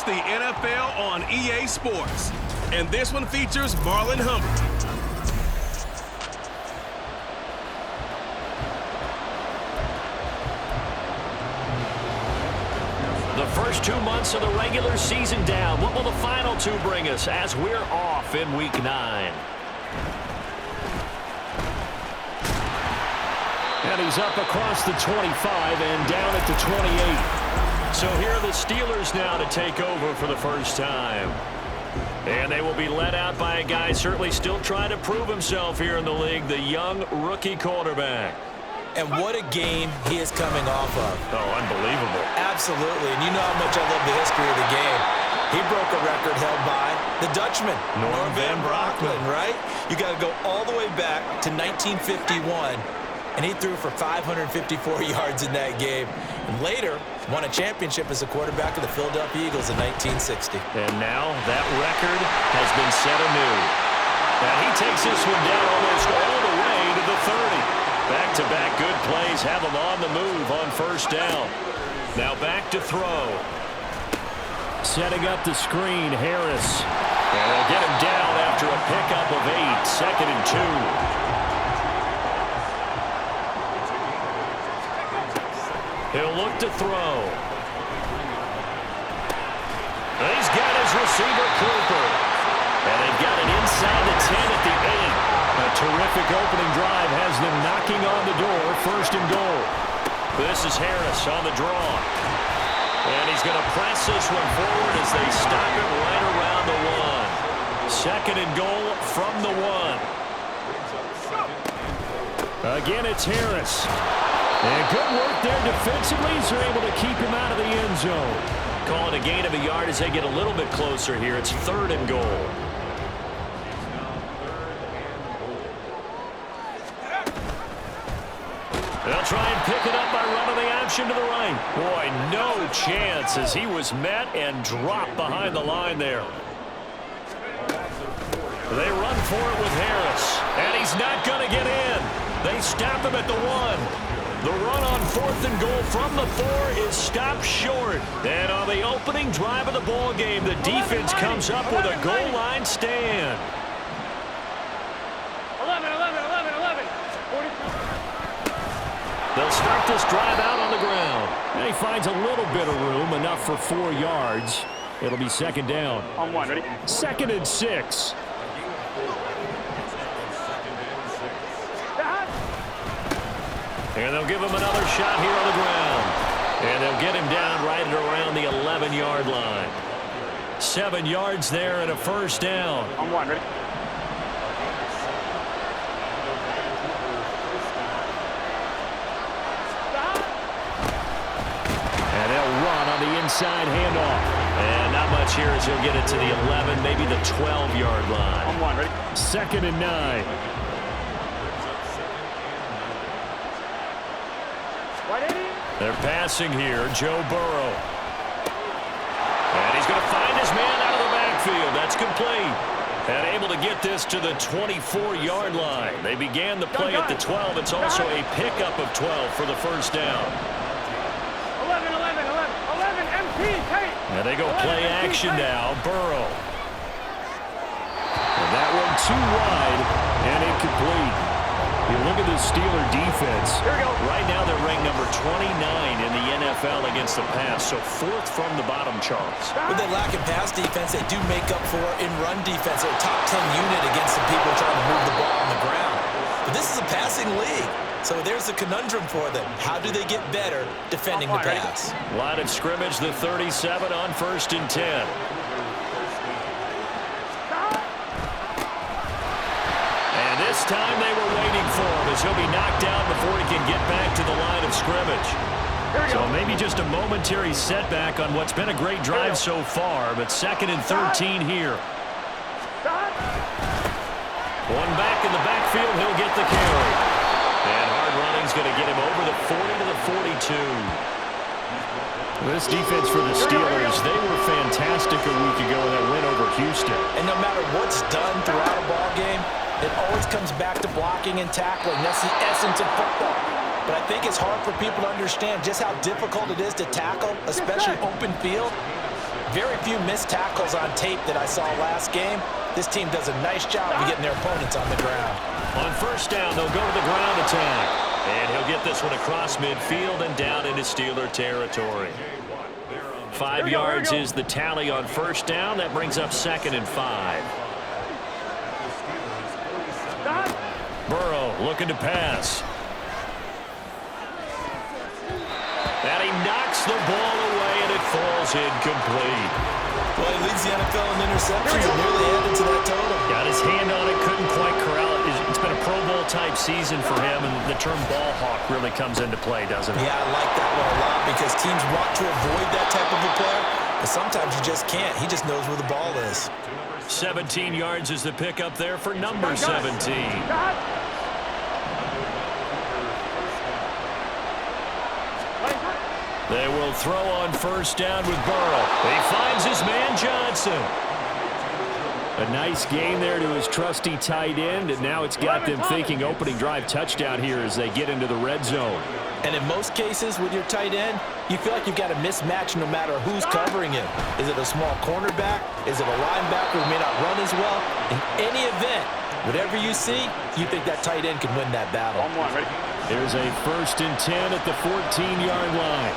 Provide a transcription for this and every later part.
the NFL on EA Sports. And this one features Marlon Humphrey. The first 2 months of the regular season down. What will the final 2 bring us as we're off in Week 9? And he's up across the 25 and down at the 28. So here are the Steelers now to take over for the first time. And they will be led out by a guy certainly still trying to prove himself here in the league, the young rookie quarterback. And what a game he is coming off of. Oh, unbelievable. Absolutely. And you know how much I love the history of the game. He broke a record held by the Dutchman, Norm Van Brocklin, right? You got to go all the way back to 1951. And he threw for 554 yards in that game. And later, won a championship as a quarterback of the Philadelphia Eagles in 1960. And now that record has been set anew. And he takes this one down almost all the way to the 30. Back-to-back good plays have him on the move on first down. Now back to throw. Setting up the screen, Harris. And they'll get him down after a pickup of 8, 2nd and 2. He'll look to throw. He's got his receiver, Cooper. And they've got it inside the 10 at the 8. A terrific opening drive has them knocking on the door, 1st and goal. This is Harris on the draw. And he's going to press this one forward as they stop it right around the 1. 2nd and goal from the 1. Again, it's Harris. And good work there defensively as they're able to keep him out of the end zone. Calling a gain of a yard as they get a little bit closer here. It's 3rd and goal. They'll try and pick it up by running the option to the right. Boy, no chance as he was met and dropped behind the line there. They run for it with Harris, and he's not going to get in. They stop him at the 1. The run on 4th and goal from the 4 is stopped short. And on the opening drive of the ball game, the defense comes up with a goal line stand. 11. They'll start this drive out on the ground. And he finds a little bit of room, enough for 4 yards. It'll be 2nd down. On 1, ready? 2nd and 6. And they'll give him another shot here on the ground. And they'll get him down right at around the 11-yard line. 7 yards there and a 1st down. On 1, ready? And they'll run on the inside handoff. And not much here as he'll get it to the 11, maybe the 12-yard line. On 1, ready? 2nd and 9. They're passing here, Joe Burrow. And he's going to find his man out of the backfield. That's complete. And able to get this to the 24-yard line. They began the play at the 12. It's also a pickup of 12 for the 1st down. 11, MP, hey! And they go play action now, Burrow. And that one too wide and incomplete. You look at the Steeler defense. Here we go. Right now they're ranked number 29 in the NFL against the pass, so 4th from the bottom charts. With that lack of pass defense, they do make up for in run defense. They're a top 10 unit against some people trying to move the ball on the ground. But this is a passing league, so there's a conundrum for them. How do they get better defending the pass? Line of scrimmage, the 37 on 1st and 10. This time they were waiting for him as he'll be knocked out before he can get back to the line of scrimmage. So maybe just a momentary setback on what's been a great drive so far, but 2nd and 13 here. One back in the backfield, he'll get the carry. And hard running's going to get him over the 40 to the 42. This defense for the Steelers, they were fantastic a week ago in that win over Houston. And no matter what's done throughout a ball game, it always comes back to blocking and tackling. That's the essence of football. But I think it's hard for people to understand just how difficult it is to tackle, especially open field. Very few missed tackles on tape that I saw last game. This team does a nice job of getting their opponents on the ground. On first down, they'll go to the ground attack. And he'll get this one across midfield and down into Steeler territory. 5 yards is the tally on first down. That brings up 2nd and 5. Burrow looking to pass. And he knocks the ball away, and it falls incomplete. Well, he leads the NFL in interceptions and nearly added to that total. Got his hand on it, couldn't quite corral it. It's been a Pro Bowl-type season for him, and the term ball hawk really comes into play, doesn't it? Yeah, I like that one a lot because teams want to avoid that type of a player, but sometimes you just can't. He just knows where the ball is. 17 yards is the pickup there for number 17. They will throw on first down with Burrow. He finds his man Johnson. A nice gain there to his trusty tight end, and now it's got them thinking opening drive touchdown here as they get into the red zone. And in most cases with your tight end, you feel like you've got a mismatch no matter who's covering him. Is it a small cornerback? Is it a linebacker who may not run as well? In any event, whatever you see, you think that tight end can win that battle. There's a 1st and 10 at the 14-yard line.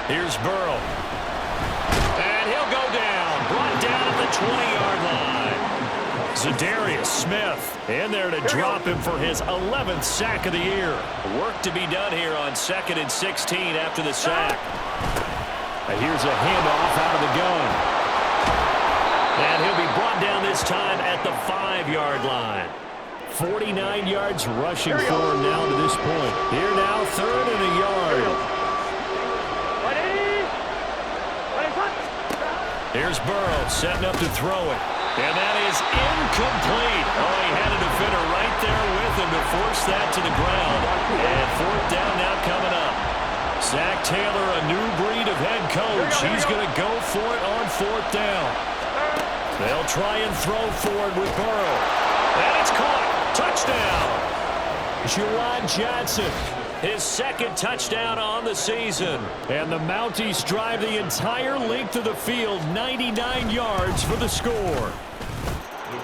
Here's Burrow. And he'll go down. Brought down at the 20-yard line. Zadarius Smith in there to drop him for his 11th sack of the year. Work to be done here on 2nd and 16 after the sack. Here's a handoff out of the gun. And he'll be brought down this time at the 5-yard line. 49 yards rushing for him now to this point. Here now, 3rd and a yard. Here's Burrow setting up to throw it. And that is incomplete. Oh, he had a defender right there with him to force that to the ground. And 4th down now coming up. Zach Taylor, a new breed of head coach. He's going to go for it on 4th down. They'll try and throw forward with Burrow. And it's caught. Touchdown. Juwan Johnson. His 2nd touchdown on the season. And the Mounties drive the entire length of the field, 99 yards for the score.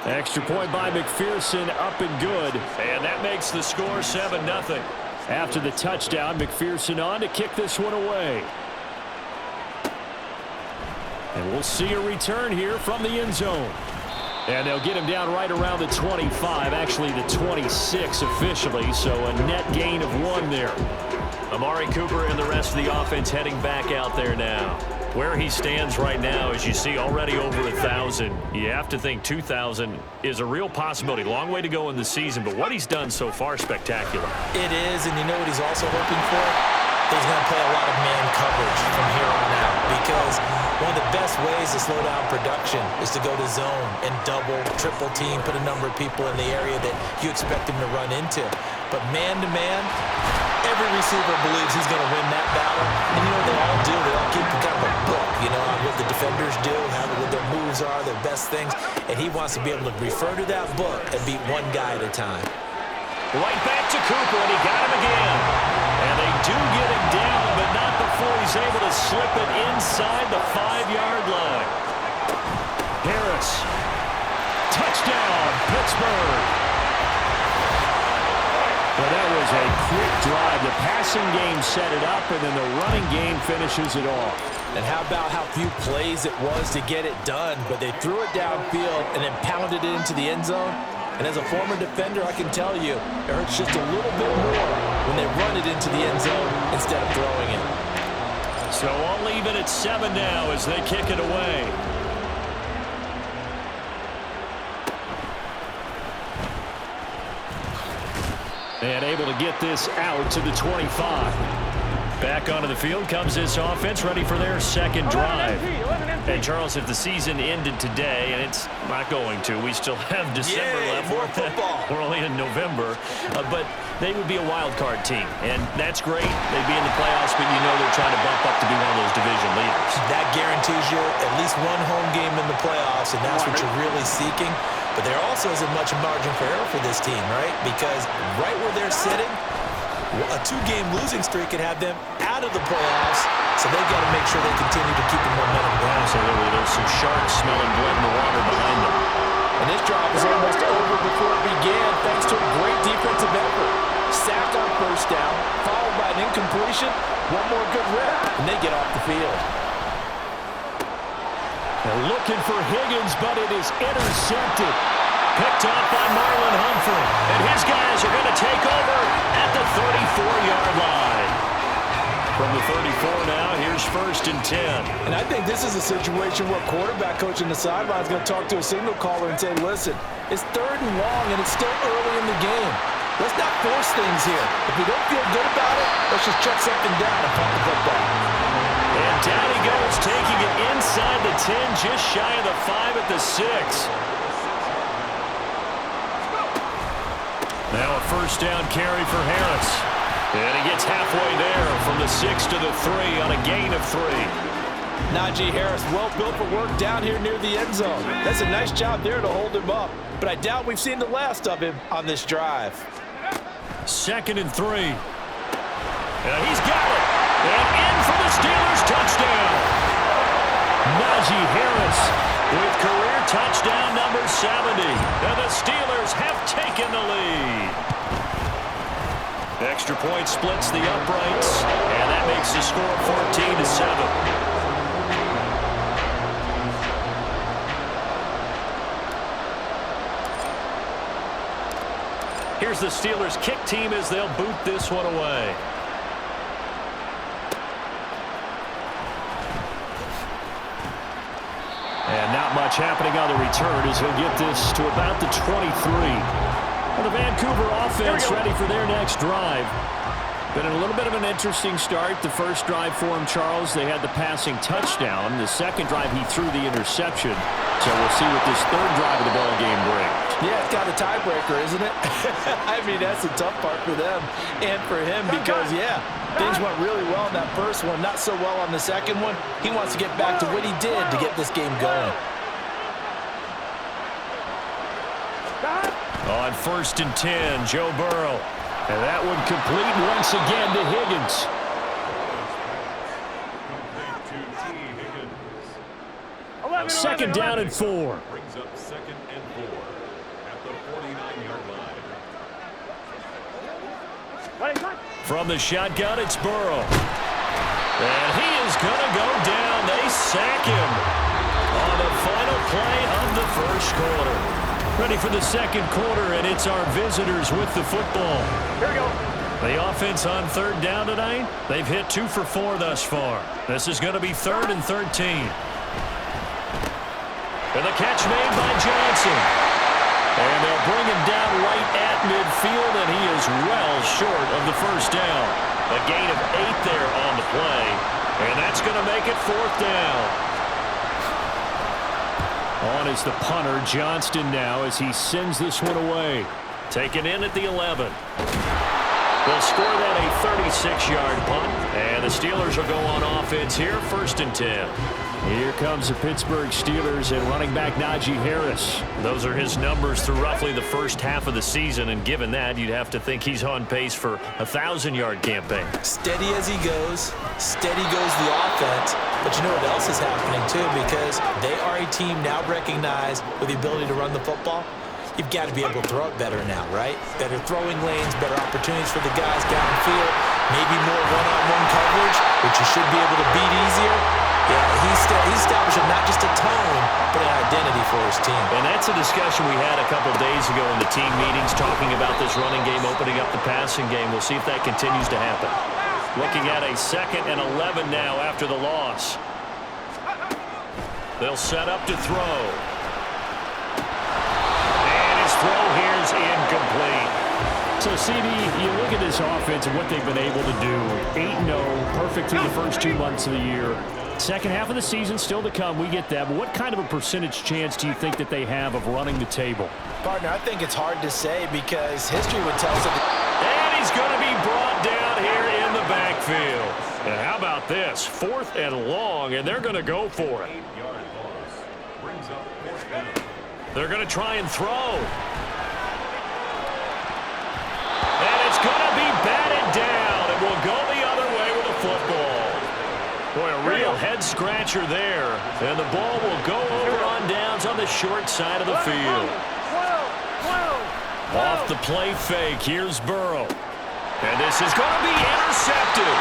Extra point by McPherson, up and good. And that makes the score 7-0. After the touchdown, McPherson on to kick this one away. And we'll see a return here from the end zone. And they'll get him down right around the 25, actually the 26 officially, so a net gain of 1 there. Amari Cooper and the rest of the offense heading back out there now. Where he stands right now, as you see, already over 1,000. You have to think 2,000 is a real possibility. Long way to go in the season, but what he's done so far, spectacular. It is, and you know what he's also hoping for? He's going to play a lot of man coverage from here on out because one of the best ways to slow down production is to go to zone and double, triple team, put a number of people in the area that you expect him to run into. But man-to-man, every receiver believes he's going to win that battle. And you know what they all do? They all keep kind of a book, you know, on what the defenders do, what their moves are, their best things. And he wants to be able to refer to that book and beat one guy at a time. Right back to Cooper, and he got him again. And they do get him down, but not before he's able to slip it inside the 5-yard line. Harris. Touchdown, Pittsburgh. Well, that was a quick drive. The passing game set it up, and then the running game finishes it off. And how about how few plays it was to get it done, but they threw it downfield and then pounded it into the end zone. And as a former defender, I can tell you, it hurts just a little bit more when they run it into the end zone instead of throwing it. So I'll leave it at 7 now as they kick it away. And able to get this out to the 25. Back onto the field comes this offense, ready for their 2nd drive. And Charles, if the season ended today, and it's not going to, we still have December left. More football. We're only in November, but they would be a wild card team, and that's great. They'd be in the playoffs, but you know they're trying to bump up to be one of those division leaders. That guarantees you at least one home game in the playoffs, and that's what you're really seeking. But there also isn't much margin for error for this team, right? Because right where they're sitting, A 2-game losing streak could have them out of the playoffs, so they've got to make sure they continue to keep the momentum going. Absolutely. There's some sharks smelling blood in the water behind them. And this drive is almost over before it began, thanks to a great defensive effort. Sack on first down, followed by an incompletion, one more good rep, and they get off the field. They're looking for Higgins, but it is intercepted. Picked off by Marlon Humphrey. And his guys are going to take over at the 34-yard line. From the 34 now, here's 1st and 10. And I think this is a situation where quarterback coach on the sideline is going to talk to a signal caller and say, listen, it's 3rd and long, and it's still early in the game. Let's not force things here. If we don't feel good about it, let's just check something down and punt the football. And down he goes, taking it inside the 10, just shy of the 5 at the 6. Now a 1st down carry for Harris. And he gets halfway there from the 6 to the 3 on a gain of 3. Najee Harris, well built for work down here near the end zone. That's a nice job there to hold him up. But I doubt we've seen the last of him on this drive. 2nd and 3. And he's got it. And in for the Steelers touchdown. Najee Harris with career touchdown number 70. And the Steelers have taken the lead. Extra point splits the uprights. And that makes the score 14-7. Here's the Steelers kick team as they'll boot this one away. And not much happening on the return as he'll get this to about the 23. Well, the Vancouver offense ready for their next drive. Been a little bit of an interesting start. The first drive for him, Charles, they had the passing touchdown. The second drive, he threw the interception. So we'll see what this 3rd drive of the ball game brings. Yeah, it's got a tiebreaker, isn't it? I mean, that's the tough part for them and for him because, yeah, things went really well in that first one, not so well on the second one. He wants to get back to what he did to get this game going. On 1st and 10, Joe Burrow. And that one complete once again to Higgins. Second down and 4. Brings up 2nd and 4 at the 49-yard line. From the shotgun, it's Burrow. And he is going to go down. They sack him on the final play of the first quarter. Ready for the second quarter, and it's our visitors with the football. Here we go. The offense on 3rd down tonight, they've hit 2 for 4 thus far. This is going to be 3rd and 13. And the catch made by Johnson. And they'll bring him down right at midfield, and he is well short of the first down. A gain of 8 there on the play, and that's going to make it 4th down. On is the punter, Johnston now, as he sends this one away. Taken in at the 11. They'll score that a 36-yard punt, and the Steelers will go on offense here, 1st and 10. Here comes the Pittsburgh Steelers and running back Najee Harris. Those are his numbers through roughly the first half of the season, and given that, you'd have to think he's on pace for a 1,000-yard campaign. Steady as he goes, steady goes the offense. But you know what else is happening, too, because they are a team now recognized with the ability to run the football. You've got to be able to throw it better now, right? Better throwing lanes, better opportunities for the guys downfield, maybe more one-on-one coverage, which you should be able to beat easier. Yeah, he's establishing not just a tone, but an identity for his team. And that's a discussion we had a couple days ago in the team meetings, talking about this running game, opening up the passing game. We'll see if that continues to happen. Looking at a 2nd and 11 now after the loss. They'll set up to throw. And his throw here's incomplete. So, CD, you look at this offense and what they've been able to do. 8-0, perfect through the first 2 months of the year. Second half of the season still to come. We get that. But what kind of a percentage chance do you think that they have of running the table? Partner, I think it's hard to say because history would tell us that. And he's going to be brought down here in the backfield. And how about this? 4th and long, and they're going to go for it. 8-yard loss. Brings up 4th down. They're going to try and throw. And it's going to be batted down and will go the other way with a football. Boy, a real head-scratcher there. And the ball will go over on downs on the short side of the field. Off the play fake, here's Burrow. And this is going to be intercepted.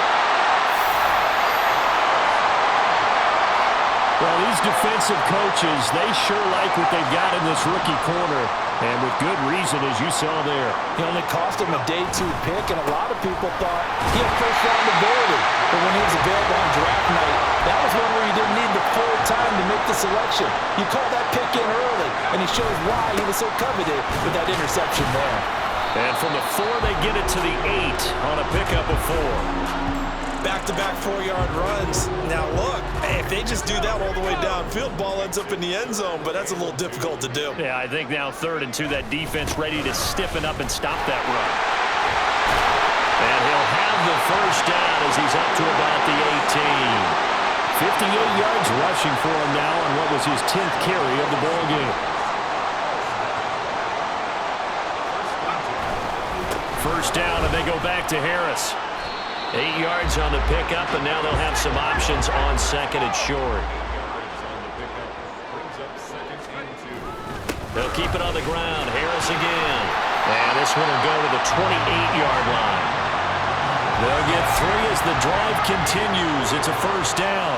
Well, these defensive coaches, they sure like what they've got in this rookie corner. And with good reason, as you saw there. He only cost him a day 2 pick, and a lot of people thought he had first-round ability. But when he was available on draft night, that was one where you didn't need the full time to make the selection. You call that pick in early, and he shows why he was so coveted with that interception there. And from the 4, they get it to the 8 on a pickup of 4. Back-to-back 4-yard runs. Now, look, if they just do that all the way downfield, ball ends up in the end zone, but that's a little difficult to do. Yeah, I think now 3rd and 2, that defense ready to stiffen up and stop that run. And he'll have the first down as he's up to about the 18. 58 yards rushing for him now on what was his 10th carry of the ball game. First down, and they go back to Harris. 8 yards on the pickup, and now they'll have some options on 2nd and short. They'll keep it on the ground. Harris again. And this one will go to the 28-yard line. They'll get 3 as the drive continues. It's a first down.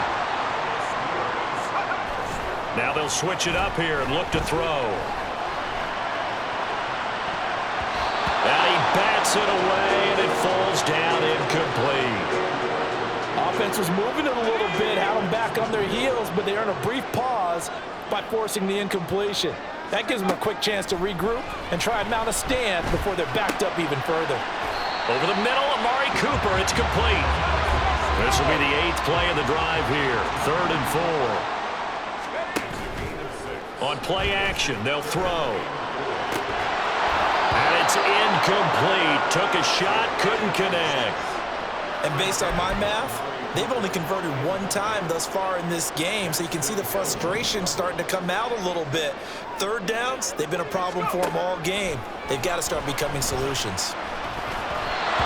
Now they'll switch it up here and look to throw. And he bats it away, and it falls down incomplete. Offense was moving it a little bit, had them back on their heels, but they earn a brief pause by forcing the incompletion. That gives them a quick chance to regroup and try and mount a stand before they're backed up even further. Over the middle, Amari Cooper, it's complete. This will be the 8th play of the drive here. 3rd and 4. On play action, they'll throw. And it's incomplete. Took a shot, couldn't connect. And based on my math, they've only converted 1 time thus far in this game, so you can see the frustration starting to come out a little bit. 3rd downs, they've been a problem for them all game. They've got to start becoming solutions.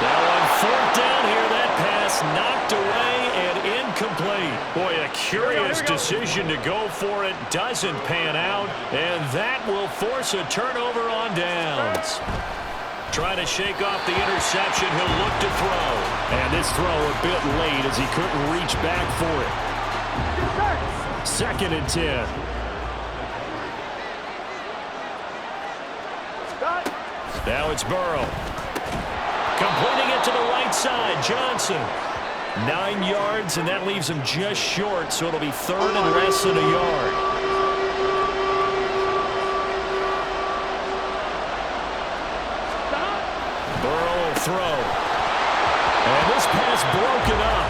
Now on 4th down here, that pass knocked away and incomplete. Boy, a curious decision to go for it. Doesn't pan out, and that will force a turnover on downs. Trying to shake off the interception, he'll look to throw. And this throw a bit late as he couldn't reach back for it. 2nd and 10. Now it's Burrow. Completing it to the right side, Johnson. 9 yards, and that leaves him just short, so it'll be 3rd and less than a yard. Burrow will throw. And this pass broken up.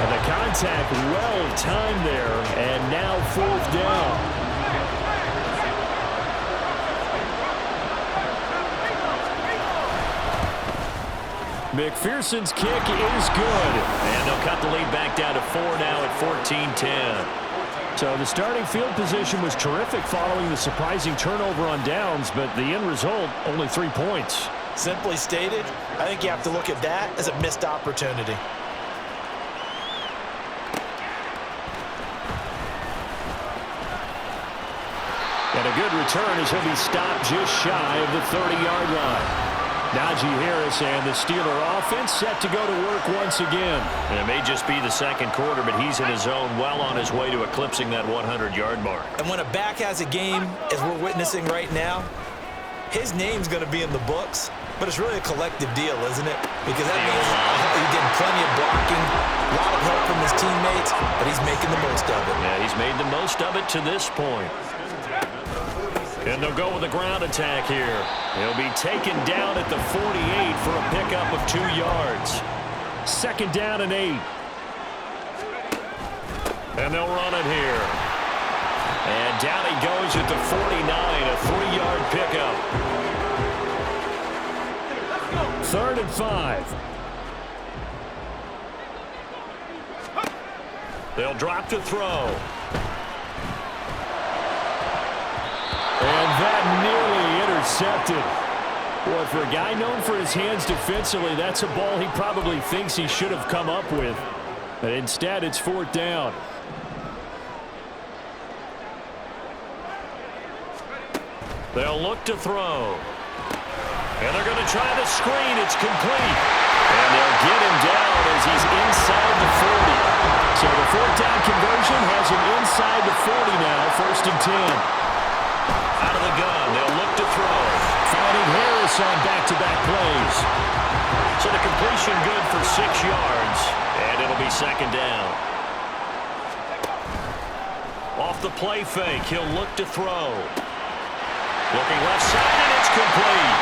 And the contact well timed there, and now 4th down. McPherson's kick is good. And they'll cut the lead back down to 4 now at 14-10. So the starting field position was terrific following the surprising turnover on downs, but the end result, only 3 points. Simply stated, I think you have to look at that as a missed opportunity. And a good return as he'll be stopped just shy of the 30-yard line. Najee Harris and the Steeler offense set to go to work once again. And it may just be the 2nd quarter, but he's in his zone, well on his way to eclipsing that 100-yard mark. And when a back has a game, as we're witnessing right now, his name's going to be in the books, but it's really a collective deal, isn't it? Because that means he's getting plenty of blocking, a lot of help from his teammates, but he's making the most of it. Yeah, he's made the most of it to this point. And they'll go with a ground attack here. He'll be taken down at the 48 for a pickup of 2 yards. 2nd down and 8. And they'll run it here. And down he goes at the 49, a 3-yard pickup. 3rd and 5. They'll drop to throw. And that nearly intercepted. Boy, for a guy known for his hands defensively, that's a ball he probably thinks he should have come up with. But instead, it's 4th down. They'll look to throw. And they're going to try the screen. It's complete. And they'll get him down as he's inside the 40. So the 4th down conversion has him inside the 40 now, 1st and 10. Out of the gun, they'll look to throw. Finding Harris on back-to-back plays. So the completion good for 6 yards. And it'll be 2nd down. Off the play fake, he'll look to throw. Looking left side, and it's complete.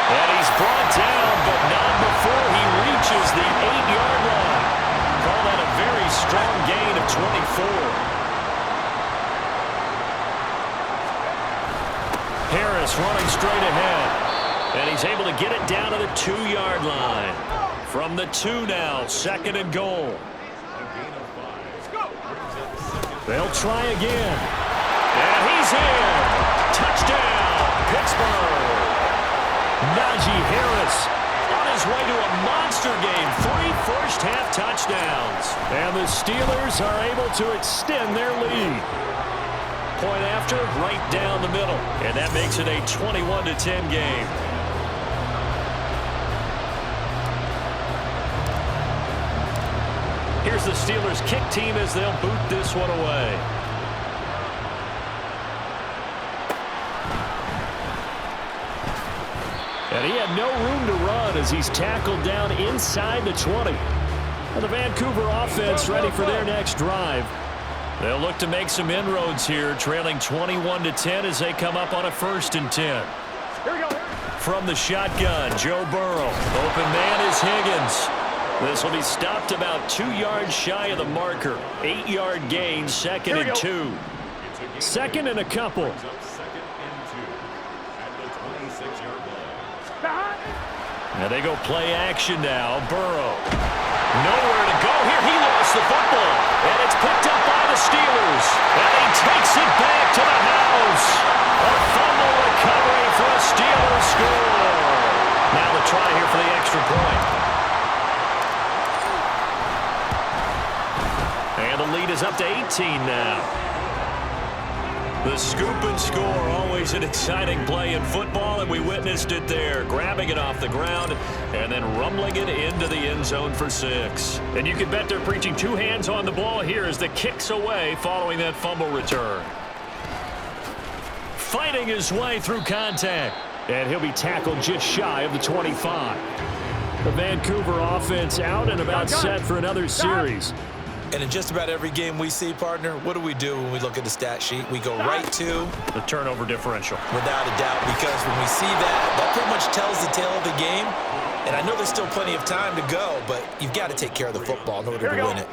And he's brought down, but not before he reaches the 8-yard line. Call that a very strong gain of 24. Harris running straight ahead. And he's able to get it down to the 2-yard line. From the 2 now, 2nd and goal. They'll try again. And he's in. Touchdown, Pittsburgh. Najee Harris on his way to a monster game. 3 first-half touchdowns. And the Steelers are able to extend their lead. Point after, right down the middle. And that makes it a 21-10 game. Here's the Steelers kick team as they'll boot this one away. And he had no room to run as he's tackled down inside the 20. And the Vancouver offense ready for their next drive. They'll look to make some inroads here, trailing 21-10 as they come up on a 1st and 10. Here we go. From the shotgun, Joe Burrow. Open man is Higgins. This will be stopped about 2 yards shy of the marker. 8-yard gain, 2nd and 2. 2nd and a couple. And they go play action now. Burrow. Nowhere to go here. He lost the football. And it's picked up by the Steelers. And he takes it back to the house. A fumble recovery for a Steelers score. Now the try here for the extra point. And the lead is up to 18 now. The scoop and score, always an exciting play in football, and we witnessed it there, grabbing it off the ground and then rumbling it into the end zone for 6. And you can bet they're preaching 2 hands on the ball here as the kick's away following that fumble return. Fighting his way through contact, and he'll be tackled just shy of the 25. The Vancouver offense out and about set for another series. And in just about every game we see, partner, what do we do when we look at the stat sheet? We go right to the turnover differential. Without a doubt, because when we see that pretty much tells the tale of the game. And I know there's still plenty of time to go, but you've got to take care of the football in order to win it.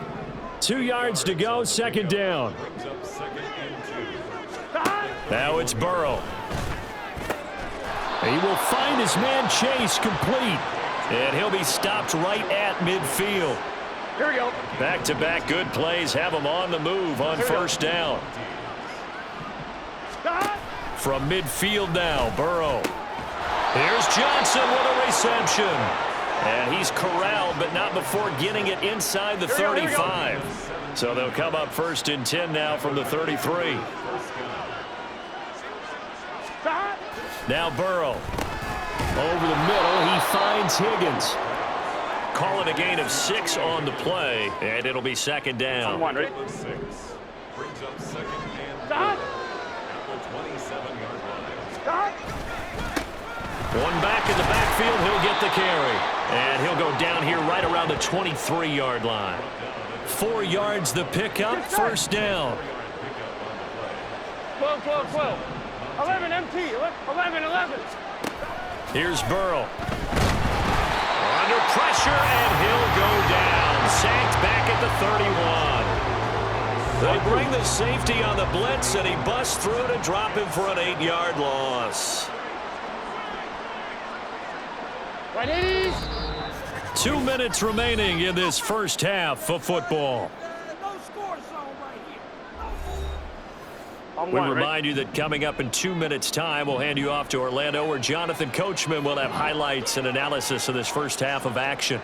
2 yards to go, 2nd down. Now it's Burrow. He will find his man Chase complete. And he'll be stopped right at midfield. Here we go. Back-to-back good plays have him on the move on 1st down. From midfield now, Burrow. Here's Johnson with a reception. And he's corralled, but not before getting it inside the 35. So they'll come up 1st and 10 now from the 33. Now Burrow. Over the middle, he finds Higgins. Call it a gain of 6 on the play, and it'll be 2nd down. One, right? Brings up 2nd and 4 at the 27-yard line. One back in the backfield, he'll get the carry. And he'll go down here right around the 23-yard line. 4 yards the pickup, 1st down. 12, 12, 12. 11, MT. 11, 11. Here's Burrow. Under pressure, and he'll go down. Sacked back at the 31. They bring the safety on the blitz, and he busts through to drop him for an 8-yard loss. 2 minutes remaining in this first half of football. On We one, right? remind you that coming up in 2 minutes' time, we'll hand you off to Orlando, where Jonathan Coachman will have highlights and analysis of this first half of action.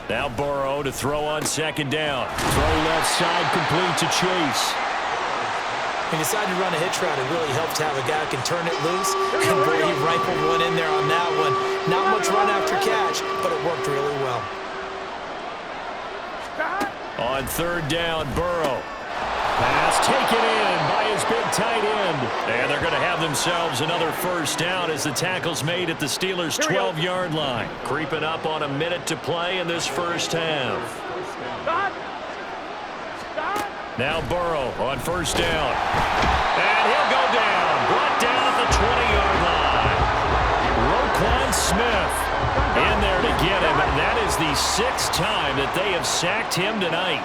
Now Burrow to throw on second down. Throw left side complete to Chase. He decided to run a hitch route. It really helps to have a guy who can turn it loose. And boy, he rifled one in there on that one. Not much run after catch, but it worked really well. On third down, Burrow. Pass taken in by his big tight end. And they're going to have themselves another first down as the tackle's made at the Steelers' 12-yard line. Creeping up on a minute to play in this first half. Now Burrow on first down. And he'll go down. Brought down at the 20-yard line. Roquan Smith in there to get him. And that is the 6th time that they have sacked him tonight.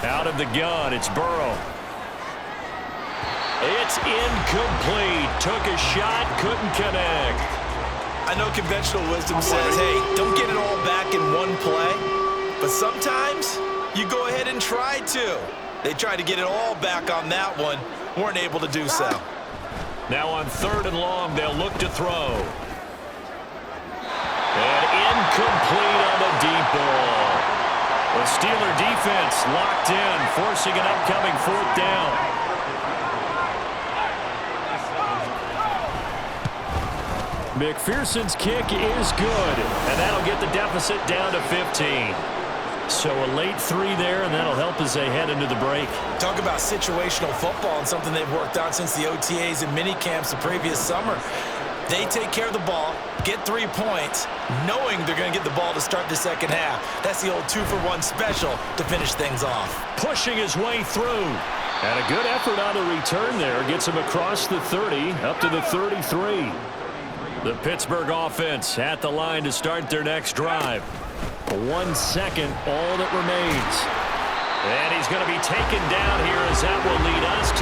Out of the gun, it's Burrow. It's incomplete. Took a shot, couldn't connect. I know conventional wisdom says, hey, don't get it all back in one play. But sometimes you go ahead and try to. They tried to get it all back on that one. Weren't able to do so. Now on third and long, they'll look to throw. And incomplete on the deep ball. The Steeler defense locked in, forcing an upcoming fourth down. McPherson's kick is good, and that'll get the deficit down to 15. So a late 3 there, and that'll help as they head into the break. Talk about situational football and something they've worked on since the OTAs and mini camps the previous summer. They take care of the ball, get 3 points, knowing they're going to get the ball to start the second half. That's the old 2-for-1 special to finish things off. Pushing his way through. And a good effort on the return there. Gets him across the 30, up to the 33. The Pittsburgh offense at the line to start their next drive. 1 second, all that remains. And he's going to be taken down here as that will lead us to